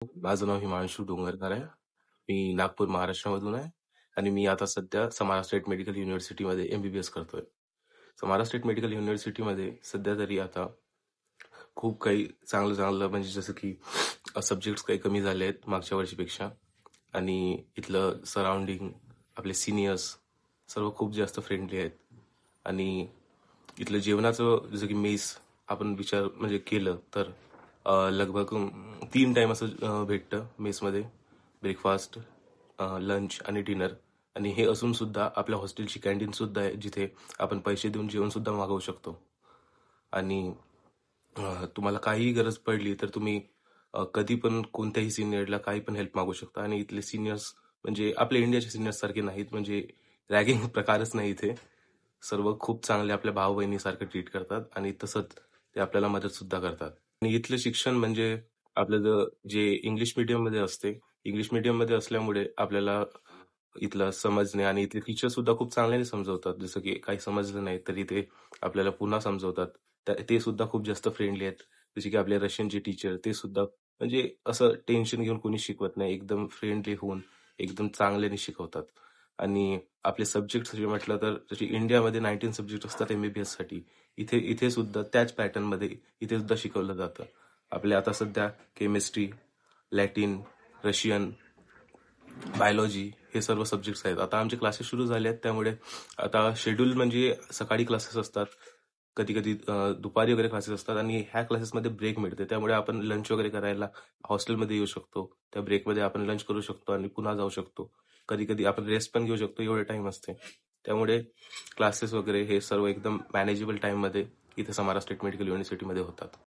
माझं नाव हिमांशू डोंगरकर आहे. मी नागपूर, महाराष्ट्रामधून आहे आणि मी आता सध्या समारा स्टेट मेडिकल युनिव्हर्सिटीमध्ये एमबीबीएस करतोय. समारा स्टेट मेडिकल युनिव्हर्सिटीमध्ये सध्या तरी आता खूप काही चांगलं चांगलं म्हणजे जसं की सब्जेक्ट्स काही कमी झाले आहेत मागच्या वर्षीपेक्षा आणि इथलं सराउंडिंग आपले सिनियर्स सर्व खूप जास्त फ्रेंडली आहेत आणि इथलं जेवणाचं जसं की मेस आपण विचार म्हणजे केलं तर लगभग 3 टाइम असं भेटतं मेसमध्ये. ब्रेकफास्ट, लंच आणि डिनर. आणि हे असून सुद्धा आपल्या हॉस्टेलची कॅन्टीन सुद्धा आहे जिथे आपण पैसे देऊन जेवण सुद्धा मागवू शकतो. आणि तुम्हाला काहीही गरज पडली तर तुम्ही कधी पण कोणत्याही सिनियरला काही पण हेल्प मागू शकता. आणि इथले सिनियर्स म्हणजे आपल्या इंडियाचे सिनियर्स सारखे नाहीत, म्हणजे रॅगिंग प्रकारच नाही इथे. सर्व खूप चांगले आपल्या भाऊ बहिणीसारखं ट्रीट करतात आणि तसंच ते आपल्याला मदत सुद्धा करतात. आणि इथलं शिक्षण म्हणजे आपलं जे इंग्लिश मीडियम मध्ये असते, इंग्लिश मीडियम मध्ये असल्यामुळे आपल्याला इथलं समजणे आणि इथले टीचर सुद्धा खूप चांगल्याने समजवतात. जसं की काही समजलं नाही तरी ते आपल्याला पुन्हा समजवतात. ते सुद्धा खूप जास्त फ्रेंडली आहेत. जसे की आपले रशियनचे टीचर ते सुद्धा म्हणजे असं टेन्शन घेऊन कोणी शिकवत नाही. एकदम फ्रेंडली होऊन एकदम चांगल्याने शिकवतात. आणि आपले सब्जेक्ट जे म्हटलं तर जसे इंडियामध्ये 19 सब्जेक्ट असतात एमबीबीएस साठी, इथे इथे सुद्धा त्याच पॅटर्न मध्ये इथे सुद्धा शिकवलं जातं. आपले आता सध्या केमिस्ट्री, लॅटिन, रशियन, बायोलॉजी हे सर्व सब्जेक्ट्स आहेत. आता आमचे क्लासेस सुरू झाले आहेत, त्यामुळे आता शेड्यूल म्हणजे सकाळी क्लासेस असतात, कधी कधी दुपारी वगैरे क्लासेस असतात आणि ह्या क्लासेसमध्ये ब्रेक मिळते. त्यामुळे आपण लंच वगैरे करायला हॉस्टेलमध्ये येऊ शकतो. त्या ब्रेकमध्ये आपण लंच करू शकतो आणि पुन्हा जाऊ शकतो. कधी कधी आपण रेस्ट पण घेऊ शकतो, एवढे टाइम असते. त्यामुळे क्लासेस वगैरे हे सर्व एकदम मॅनेजेबल टाइम मध्ये इथे समारा स्टेट मेडिकल युनिव्हर्सिटीमध्ये होतात.